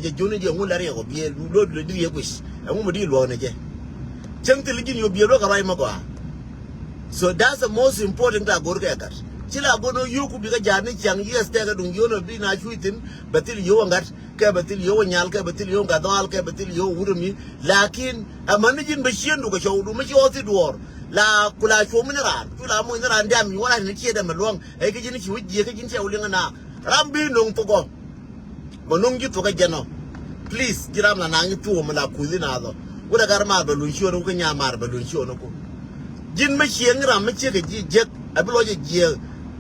je joni je ngula re ko bie lo lo di yekwis e mo di lo ne je chang te ligin yo bie lo ka rai ma kwa so that's the most important that go get chila go no you ku bi ga jani chang yes te ga dung yo no bi na chuitin batil yo ngat ka batil yo nyal ka batil yo ga dal ka batil yo urumi lakin amani jin be shendu ga shawdu ma shi oti dor la kula cho mun ran kula mun ran da mi wala ni ce da malong ai ga jini ki wuje ka jin ce ulin na rambi nong to go monong gi to ga jeno please giram na nangi tu mo la kulina do uda garma ba lu shi ko nya mar ba lu shi ko jin ma shi ngra ma ce ga ji je ablo je je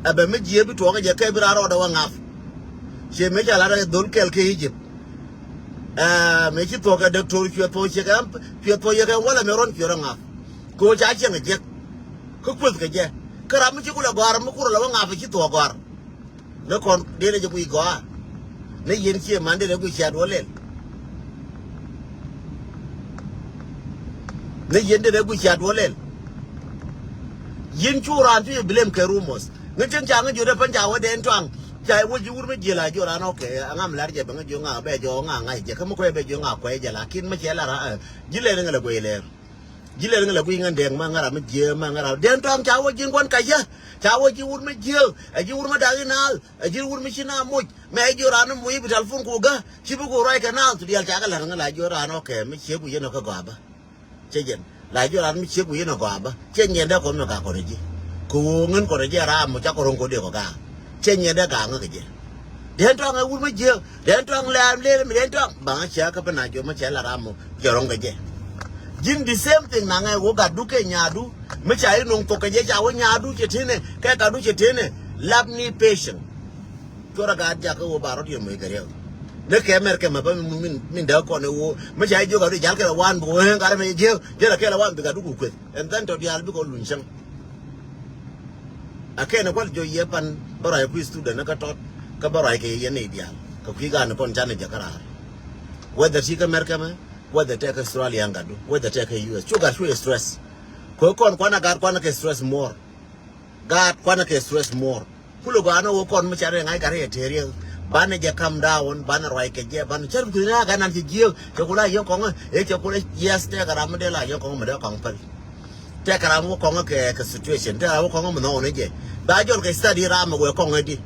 abe me je bi to ga je kai bi ro da wa ngaf she me ja la da dol kel ke Egypt me ki to ga doctor ki to che ga pi to ye ga wala me ron ki ro ngaf ko ja che ga je ko ku ga je kara mu ki kula gwar mu kula wa ngaf ki to gwar ne kon de ne je ku go ne yen ki man de ku sha do len ne yen de ku sha do len yin churan tu blame ke rumors ne chen chang ju de pan ja wa den twang chai wo ju me je la jo ran okay angam lar je bang jo nga be jo nga ngai je kam ko be jo nga ko je la kin me che la ra ji le ngala ko ile ji le ngala ko ngan deng ma ngara me je ma ngara den twang cha wo jin kon ka ya cha wo ji wur me je a ji wur me da nal a ji wur me china mo me jo ran mo yi bital fun ko ga chi bu ko rai kanal tu dial cha ga la ngala jo ran okay me che ku ye no ka ga ba che jen la jo ran mi che ku ye no ga ba che nyen da ko me ka ko ji ku ngen ko ji ra mo cha ko ron ko de ko ga che nyen da ga nge je den tong a wur me je den tong la le me den tong ba cha ka pa na jo ma che la ra mo jo ron ga je jin the same thing na ngai wo ga du ke nya du me cha yi nong to ka je cha wo nya du che thine ka ka du che thine love me patient to ra ga ja ko ba ro ti mo ga re ne ke mer ke ma ba min da ko ne wo me cha jo ga du jal ke wan bo hen ga me je la ke la wan ga du ku ku and then to dial bi ko lun chang akene kwal jo ye pan bara ku student na ka tot ka bara ke ye ne dial ka ku ga ne kon chane jakara whether she ka mer ke ma whether take Australia ga du whether take US chu ga chu stress ko kon kwana ga kwana ke stress more ga kwana ke stress more kulo ga na wo kon me chare ngai ga re teriel bana je come down bana roi ke je bana char ku na ga nan ji je ko la yo ko e che ko yes te ga ram de la yo ko me de kon pal te ga ram ko ke situation te ram ko mo no ne je ba jor ke study ram ko ko ngadi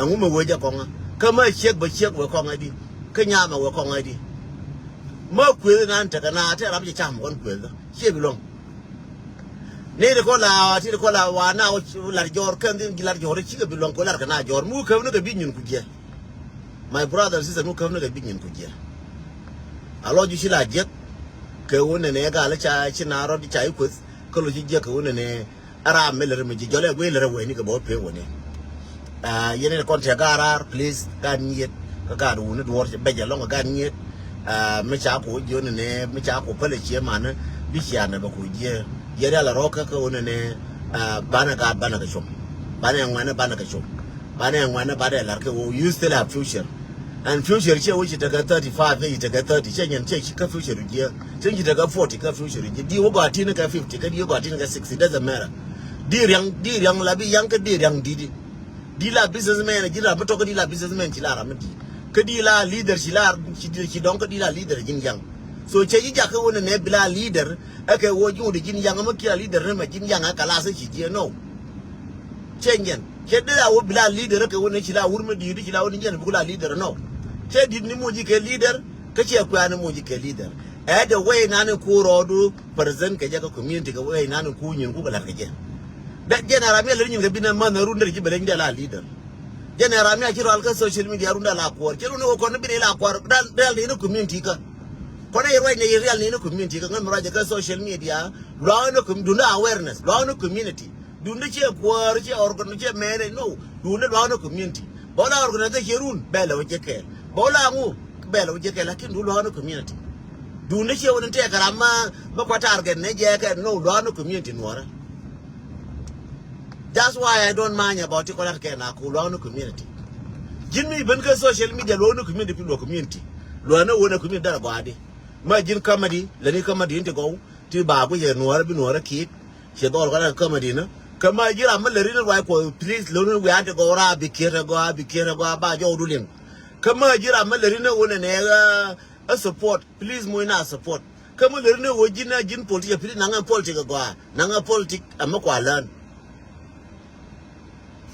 angu me wo je ko ka ma check ba check wo ko ngadi ka nya ma wo ko ngadi ma ku nan te na te ram je cham kon ku che bi long ne de ko la ti ko la wa na o la jor kan din gilar jor ci ga bi long ko la ka na jor mu ka no ga bi nyin ku je my brother and sister mu ka no ga bi nyin ku je alo ju shi la je ke wona ne ga la cha chi na ro di cha ku ko lo ji je ka wona ne ara me le me ji jole we le we ni ga bo pe woni yene kon te ga rar please ga nyet ka ga du ne do be je long ga nyet me cha ko jo ne me cha ko pele che ma ne bi cha ne ba ku je yere la roka ka wona ne bana ga shom bana yang wana bana ga shom bana yang wana bana la ka wo you still have future and future che wo chi ta ga 35 ne ta ga 30 che nyen che chi ka future je chen chi ta ga 40 ka future je di wo ga ti ne ka 50 ka di wo ga ti ne ka 60 doesn't matter di riang la bi yang ka di riang di la businessman di la to ka di la businessman chi la ra mti ka di la leader chi la chi don ka di la leader jin yang so che ji ja ka wona ne bila leader ake wo ju de jin yang ma kia leader ne ma jin yang aka la se chi je no chengen che de la wo bila leader ka wona chi la wurma di chi la wona nyen bu la leader no che di ni mo ji ke leader ka che ku an mo ji ke leader e de way na ne ku rodu present ka je ka community ka way na ne ku nyin ku bala ka je da general me le nyin ga bina man runda ji bele nda la leader general me akiro alka social media runda la ko che no ko ne bi la ko dal ni community ka kona irwai ne real ne community ka ngam raja ka social media law no dunda awareness law no community dunda che kwar che organ che mere no dunda law no community bola organ da herun bela waje ke bola ngu bela waje ke lakin dunda law no community dunda che won te karama ba kwata organ ne je ke no law no community nwara that's why I don't mind about it kola ke na ku law no community jinmi ben ka social media law no community lo community lo na wona community da ba ade ma jin kamadi lani kamadi inte go ti ba ku ye nuara bi nuara ki she dol ga kamadi na kama jira ma lari na wa ko please lo no we ate go ra bi kira go ba jo dulin kama jira malerine wona ne a support please mo ina support kama lerine wo jina jin politique pili nanga politique kwa nanga politique amakwa lan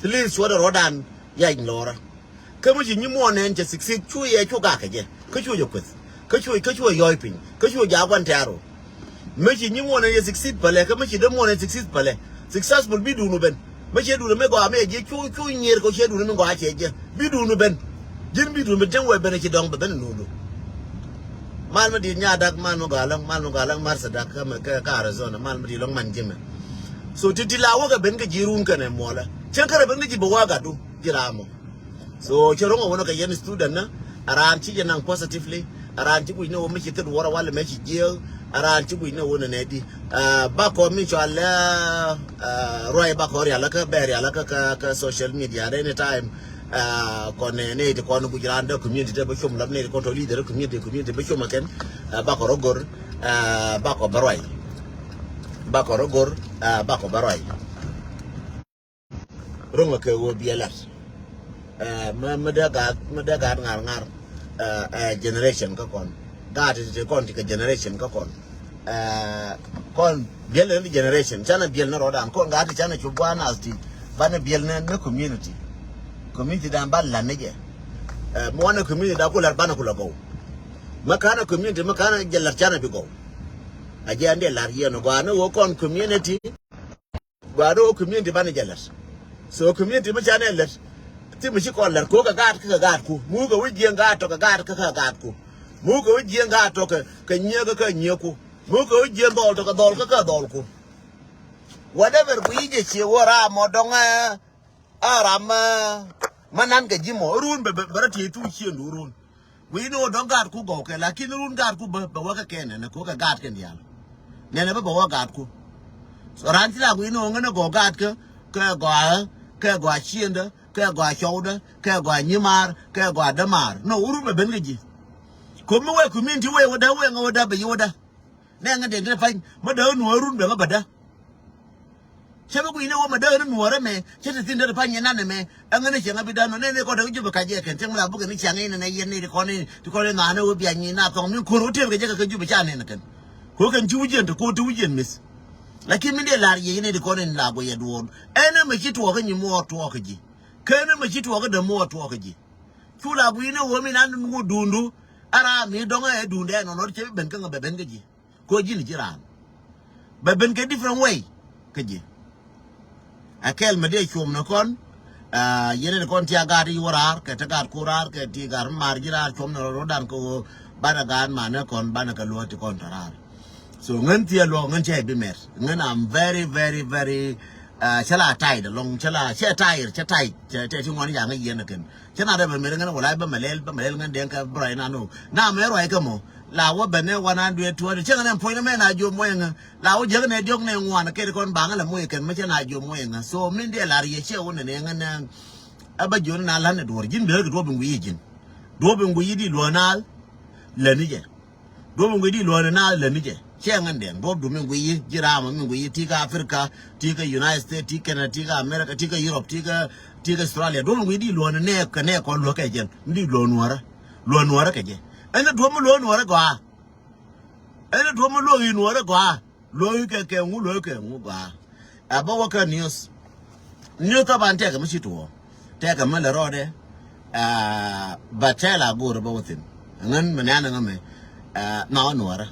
please wada rodan ya ignora kama ji nyimo ne nje 66 chu ye chu ga kaje ka chu yokwet ka chu yoipin ka chu ja kwan taro me ji nyimo ne ye 66 pale kama ji de mo ne 66 pale successful bi du no ben me che du me go ame je chu nyer ko che du me go a che je bi du no ben jin bi du me den we ben ci dong ben no do mal ma di nya dak mal no galang mar sadak ka Arizona mal ma di long man jime so titi la wo ga ben ga jirun ka ne mola chen kare ben ji bo wa ga du jiramo so chero ngo wono ka yen student na aran ci nang positively aran ci bu ne wo mi ci ted wora wala me ci je aran ci bu ne wo ne di ba ko mi cho ala roy ba ko ya la ka ber ya la ka social media anytime kon ne de kon bu jirande community de ba chum lam ne ko to leader community ba chum ken ba ko rogor ba ko baroy ba ko rogor ba ko baroy ronga ke wo bielat ma daga ngar generation ka kon ga te kon ti generation ka kon biel ni generation chana biel na rodan kon ga ti chana chubwana asti bana biel na community dan ban la neje mo wana community da ko lar bana ko lago makana community makana jallar chana bi go aje ande lar yeno go ana wo kon community go community bana jallar so community ma chana lar ti mi ko lar ko ga gad ku mu ga wujien ga to ga gad ku mu ga wujien ga to ka nyega ka nyeku mu ga wujien dol to ka dol ku whatever ku ije che wora mo donga arama manan ga jimo run be barati tu chien run we no don gad ku go ke lakin run gad ku ba wa ka kene ne ko ka gad ken yal ne ba wa gad ku so ran ti la we no ngana go gad ka go chien da ka go chouda ka go nyimar ka go damar no uru be ben gaji ko mi we community we ngoda be yoda ne nga de fa ma da no run be ma bada chebe ku ine wo ma da no re me chete tin de fa nyana ne me ngane chenga bidano ne ko da ju be kaje ken tem la bu ni changa ine ne yen ni ko ne na ne wo bi anyi na to mi ko ro te be ka ju be cha ne ken ko kan ju wujen to ko tu wujen mis lakini mi de la ye ne ko ne la go ye duon ene me chi to ka nyi mo to ka ji kene me chi to ka de mo to ka ji chula bu ine wo mi na nu dundu ara mi donga e dunde no no che ben kan be ben ga ji ko ji ni jiran be ben ke different way ka ji akel me de chum na kon yene kon ti agari worar ke tagar kurar ke ti gar mar jirar chum no rodan ko bana gan mana kon bana ka lo ti kon tarar so ngan ti lo ngan che bi mer ngan am very very very chala tai de long chala che tai che ti ngoni yang yen ken chana de be mer ngan wala ba malel ngan den ka brai na no na me ro ai ka mo la wo bene 100 200 che ngan point me na jo moyenga la wo je ne diok ne ngwana ke kon banga la moye ken me chana jo moyenga so min de la rie che wona ne ngan aba jo na la ne do jin be do be ngi jin do be ngi di lo na le ni je do be ngi di lo na le ni je che ngan de do do me ngi jira ma me ngi ti ka Africa ti ka United States ti ka na ti ka America ti ka Europe ti ka Australia do ngi di lo ne ka ne kon lo ke jen ndi lo nuara ke je ene do mo lo nuara gwa ene do mo lo yi nuara gwa lo yi ke ngu gwa aba wa ka news ta ban te ka mi to te ka ma le rode ba te la go ro ba wotin ngan manana ngame na nuara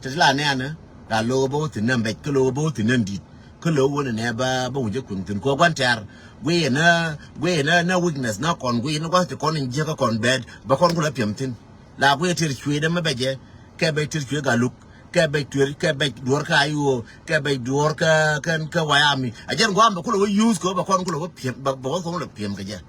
te la ne ana la lo ba wotin nan be ko lo ba wotin nan di ko lo wona ne ba wuje kun tin ko gwantar we na weakness na kon we na ko te kon nje ka kon bed ba kon kula piamtin la ko tir chwe de mabeje ke be tir chwe ga luk ke be tir ke be dor ka ayo ke be dor ka kan ka wayami ajen go am ko lo use ko ba kon ko lo piem ba ko lo piem ka je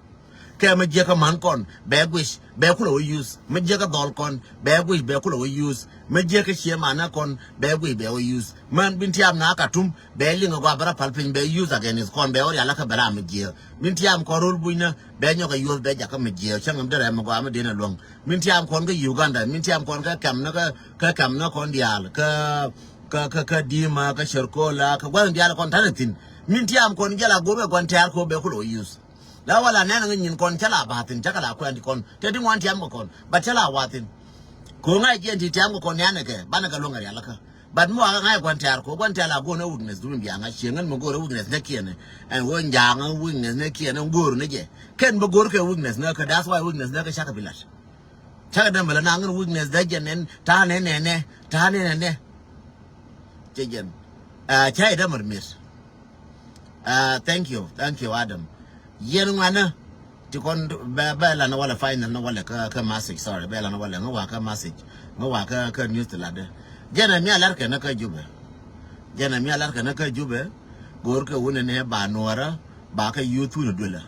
ke me je ka man kon be wish be ko lo use me je ka dol kon be wish be ko lo use me je ka che mana kon be wish be o use man bintiam na ka tum be lingo go bara palpin be use again is kon be ori ala ka bara me je bintiam ko rol buina be nyo ka use be ja ka me je changam dere mo go am de na long mintiam kon ga Uganda mintiam kon ka kam na kon dial ka dima ka sherkola ka gwan dial kon tanatin mintiam kon jala gobe kon tar ko be ko use la wala nana ngin kon chala batin jakala ko andi kon te di wan tiam kon ba chala watin ko ngai gen ti tiam kon yana ke bana ka longa yala ka but mo ngai kon tiar ko kon tiala go na witness dum bi anga shengan mo go witness ne kiene and won janga witness ne kiene ngor ne je ken bo gor ke witness na ka that's why witness na ka shaka bilat chaka da mala na ngin witness da jenen ta ne jejen chai da marmis thank you Adam yen ngana ti kon ba la na wala final na wala ka message sorry ba la na wala ngawa ka message ngawa ka news la de jena mi alar ka na ka jube gor ka wona ne ba nora ba ka youtube dola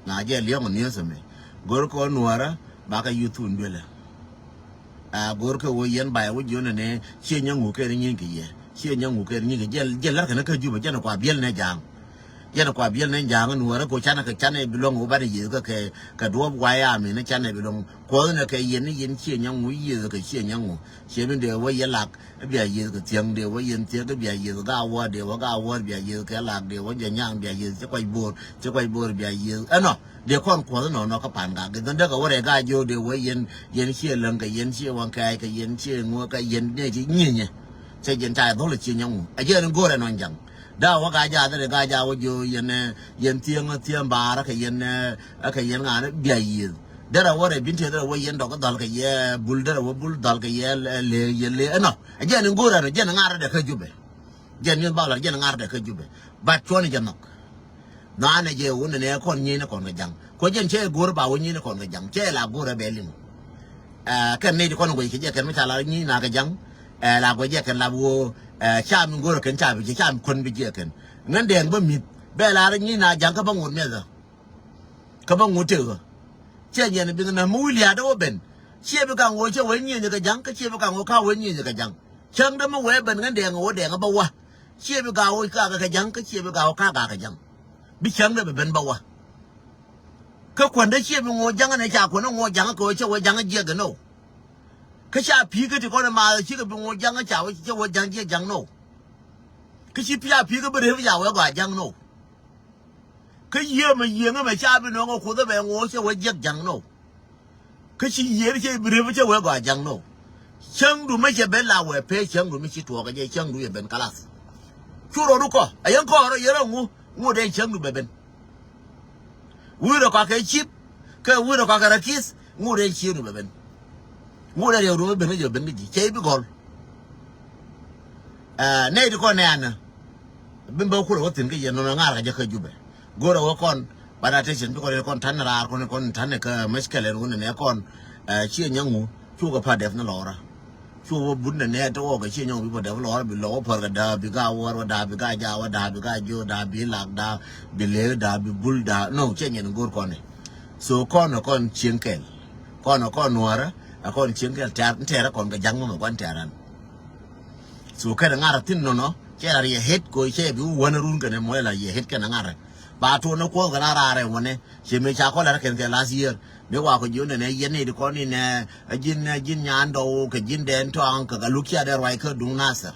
na je liyo news me gor ko nora ba ka youtube dola gor ka wo yen ba wo jona ne che nyangu ke ni ke ye che nyangu ke ni ke je lar ka na ka jube jena kwa biel ne jang yana kwa biel ne jang nuara ko chana ka chana bilong ba de ye ka do waya mi ne chana bilong ko ne ka yen che nyangu ye ka che nyangu che min de wo ye lak bia ye ka tiang de wo yen tie ka bia ye ga wa de wo ga wa bia ye ka lak de wo je nyang bia ye che kwai bor bia ye no de kon ko no ka pan ga de ka wo re ga jo de wo yen che lang ka yen che wang kai ka yen che ngo ka yen ne ji nye che yen ta do le che nyangu a je ne go re no jang da wa ga ja da ga ja wo jo yen tiang ba ra ka yen nga ne bia yi da ra wo re bin te da wo yen do ka dal ka ye bul da wo bul dal ka ye le no a je ne ngora re je ne ngara da ka jube je ne ba la je ne ngara da ka jube ba to ne janok na ne je wo ne kon ni ne kon ga jang ko je che gor ba wo ni ne kon ga jang che la gora be lin kan ne di kon go ke je kan ma cha la ni na ga jang la go je kan la wo cha mi ngoro kan cha bi cha mi kon bi je kan ngan den ba mi be la ra ni na jang ka ba ngut me za ka ba ngut te che je ne bi na mu li ada ben che bi ka ngo che wen ni ne ka jang ka che bi ka ngo ka wen ni ne ka jang chang da ma we ben ngan den ngo den ba wa che bi ka wo ka jang ka che bi ka ka jang bi chang da ben ba wa ka kwan da che bi ngo jang ne cha ko no ngo jang ko che wo jang je ga no ka sha pi ka ti ko na ma chi ka bi ngo jang cha wo che wo jang je jang no ka chi pi ka ba re ya wo ga jang no ka ye ma cha bi no ngo ko da be ngo che wo je jang no ka chi ye che bi re che wo ga jang no chang du ma che be la we pe chang du mi chi to ga je chang du ye ben kalas chu ro ru ko ayan ko ro ye ro ngu de chang du be ben wu ro ka ke chip ka wu ro ka ra kis ngu de chi du be ben ngu de ro be ne je ben gi che bi gol ne di ko ne ana bin ba ku ro tin ge ye no nga ra je ka jube go ro kon ba da tension bi ko le kon tan ra kon tan ka meskele ru ne kon chi nyangu chu ka pa def na lora chu bun ne to ga chi nyangu bi pa def lora bi lo pa ga da bi ga war da bi ga ja wa da bi ga jo da bi lak da bi le da bi bul da no che nyen go kon ne so kon chinkel kon nuara kon chinkel ta kon ga jang mo kon taran so ka ngara tin no che ra ye het ko che bi wona run ga ne mo la ye het ka ngara ba to no ko ga ra re wona che me cha ko la ken ke last year me wa ko jone ne ye ne di ko ni ne jin nyan do ke jin den to an ka ga lukia de roi ka dung nasar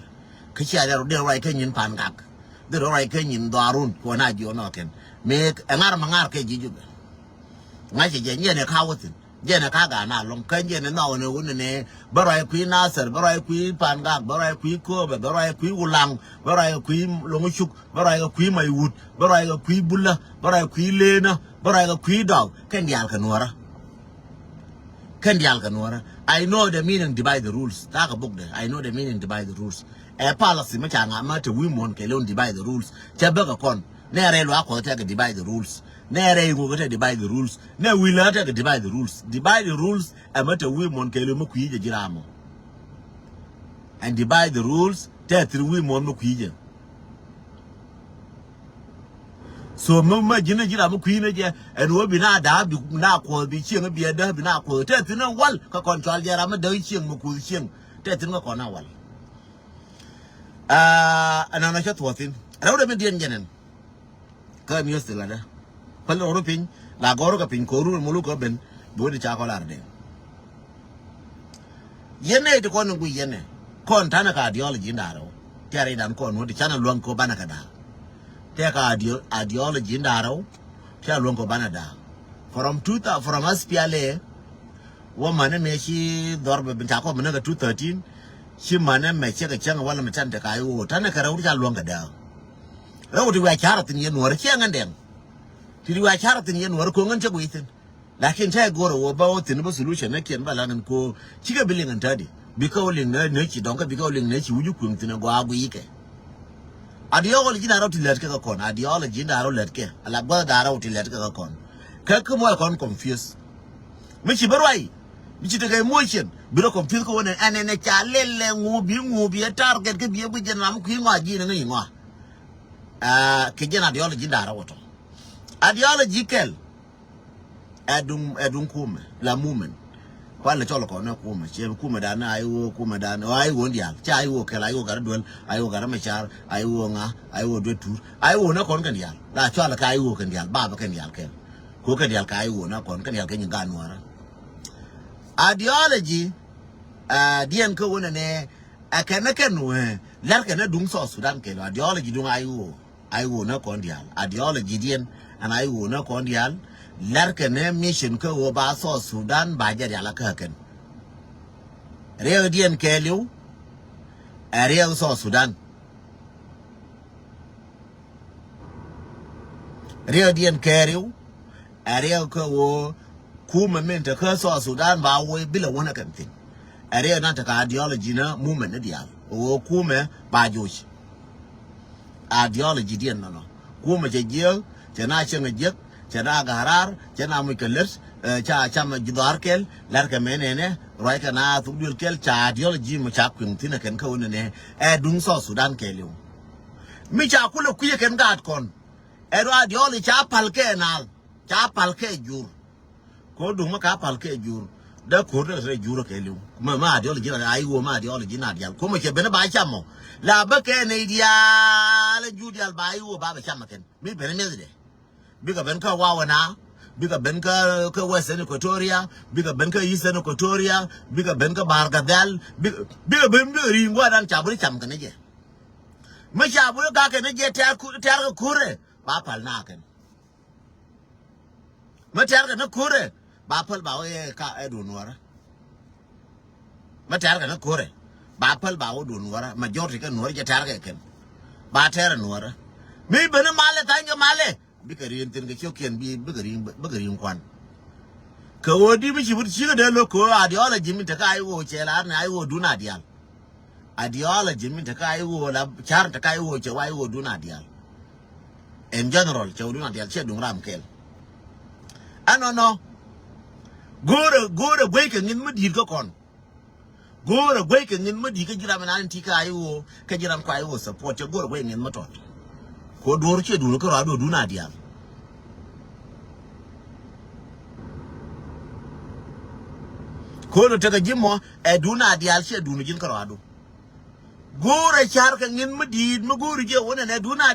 ka cha de roi ka nyin pan gak de roi ka nyin do arun ko na jo no ken me ngar ke ji ju ngai che je ne ka wotin je ne ka ga na long kan je ne no ne won ne ba roi ku nasar ba roi ku pan gak ba roi ku ko ba roi ku ulang ba roi ku long chuk ba roi ku mai wut ba roi ku bulla ba roi ku lena ba roi ku dog ken dial ka nuara I know the meaning divide the rules. Take a book there. I know the meaning divide the rules. A policy much ang to women can learn divide the rules. Chabaka con. Nere lo ako take divide the rules. Nere go take divide the rules. Ne will not take divide the rules. Divide the rules a matter women can learn mukuija jiramo. And divide the rules take 3 women mukuija. So mama jina jira mu kuina je en wo bi na da bi na ko bi chieng bi da bi na ko te tin wal ka control jara ma da chieng mu ku chieng te tin ko na wal ana na chat watin raw da men dien jenen ka mi yostila da pal ro pin la goro ka pin ko ru mu lu ko ben bo di cha ko lar de yene de ko ngu yene kon tana ka ideology ndaro tare dan ko no di chana luan ko bana ka da te ka ideology ndaro Kia Longo Banada. From SPLA, woman may she Dorba Bintako Managa 213, she man may check a chang while I'm Tanta Kayo, Tanaka Longa down. Oh, do I carrot in Yen or Chang and them? Did you carrot in Yen or Kongan with it? Like in Tagoro about the solution, I can Balan and Co. Chica billing and taddy. Because in nature, don't because in nature, you couldn't go a week. Ideology na roti letke ka kon ideology na roti letke alagba da roti letke ka kon kakku mo kon confuse michi barwai michi te ga emotion biro confuse ko wona anene cha lele ngubi target ke biye buje nam ku ngwa ji na ngi ngwa ke jena ideology da roti ideology kel edun kuma la movement kwale cholo ko na kuma che kuma da na ayo kuma da na ayo ndial cha ayo kela ayo gar duel ayo gar machar ayo nga ayo do tur ayo na kon kan dial la chola ka ayo kan dial baba kan dial ken ko kan dial ka ayo na kon kan dial kan ga nuara ideology dien ko wona ne akana kan we lar kan dung so Sudan ke ideology dung ayo na kon dial ideology dien an ayo na kon dial Larkane mission ko ba so Sudan ba jari ala kaken Rio dien keliu Rio so Sudan Rio dien keliu Rio ko kuma menta ko so Sudan ba we bila wona kan tin Rio na ta ideology na movement na dia o kuma ba joshi ideology dien no kuma je je na chenga je Chana garar, chana mukeles, cha chama judarkel, larka menene, roika na thudul kel, cha ideology muchak tina ken kaunene, dung so Sudan kelu. Micha kulo kuya ken gat kon. Ideology cha palke nal, cha palke jur. Ko dung maka palke jur. Da kurda se jur kelu. Ma ideology na ayu ma ideology na dial. Ko ke bena ba chamo. La ba ke ne dial judial ba ayu ba chama ken. Mi bena mezde. Bigger Benka Wawana, bigger Benka Western Equatoria, bigger Benka Eastern Equatoria, bigger Benka Bargadal, bigger Benka Ringwa and Chabri Chamkanege. Mashabu Gakanege Targa Kure, Bapal Nakan. Matarga no Kure, Bapal Bawe Ka Edunwara. Matarga no Kure, Bapal Bao Dunwara, majority can Norja Targa. Bater and Wara. Me Benamale Tanga Male. Bigari and think can be biggering one. Kawadi, which would see the local ideology, Mitakai, Chela, and I will do not deal. Ideology, Mitakai, Chartakai, why would do not deal. In general, Choduna deal, Chedum Ramkel. I don't know. Go to waking in Medicon. Go to waking in Medicagram and Antica, Kajiram Kai support your go away in Matot. Ko dorche dunu ko rado duna dia ko no taga jimo e duna dia che dunu jin ko rado gore char ka ngin medid mo gori je wona ne duna